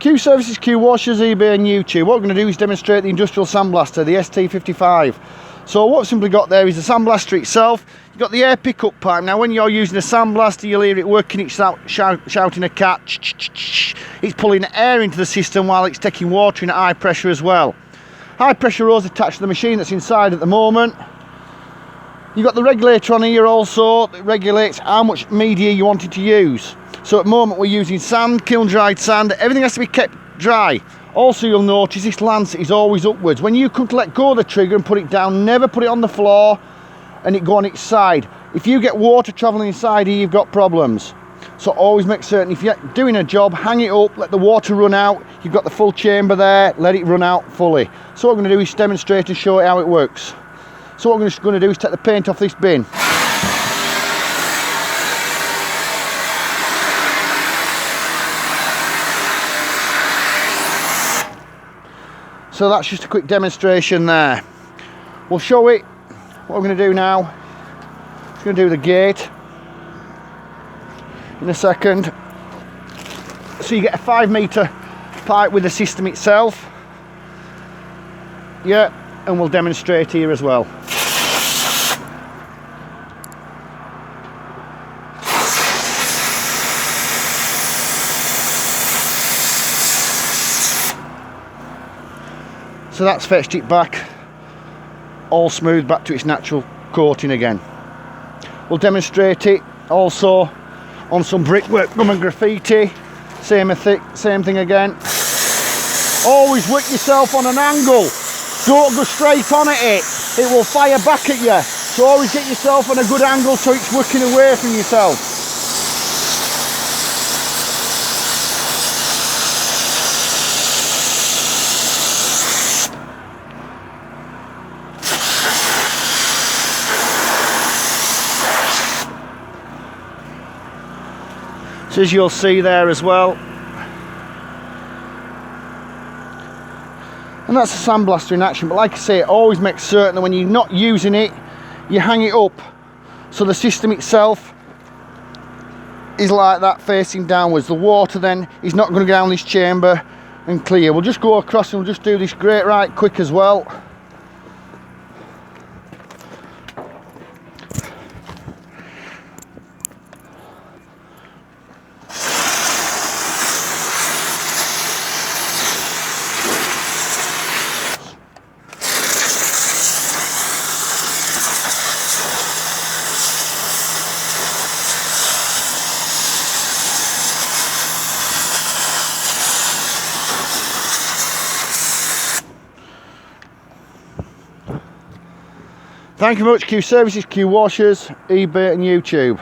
Q Services, Qwashers, eBay and YouTube. What we're going to do is demonstrate the industrial sandblaster, the St55. So what we've simply got there is the sandblaster itself. You've got the air pickup pipe. Now when you're using a sandblaster, you'll hear it working, it's shouting a cat. It's pulling air into the system while it's taking water in at high pressure as well. High pressure hose attached to the machine that's inside at the moment. You've got the regulator on here also that regulates how much media you wanted to use. So at the moment we're using sand, kiln dried sand. Everything has to be kept dry. Also you'll notice this lance is always upwards. When you come to let go of the trigger and put it down, never put it on the floor and it go on its side. If you get water travelling inside here, you've got problems. So always make certain if you're doing a job, hang it up, let the water run out. You've got the full chamber there, let it run out fully. So what we're going to do is demonstrate and show you how it works. So what we're going to do is take the paint off this bin. So that's just a quick demonstration there. We'll show it. What we're going to do now is going to do the gate in a second. So you get a 5 metre pipe with the system itself. Yeah, and we'll demonstrate here as well. So that's fetched it back, all smooth back to its natural coating again. We'll demonstrate it also on some brickwork, gum and graffiti, same thing again. Always whip yourself on an angle, don't go straight on at it, it will fire back at you. So always get yourself on a good angle so it's working away from yourself. So as you'll see there as well, and that's a sandblaster in action. But like I say, always make certain that when you're not using it, you hang it up so the system itself is like that, facing downwards. The water then is not going to go down this chamber and clear. We'll just go across and we'll just do this grate right quick as well. Thank you very much, Q Services, Qwashers, eBay and YouTube.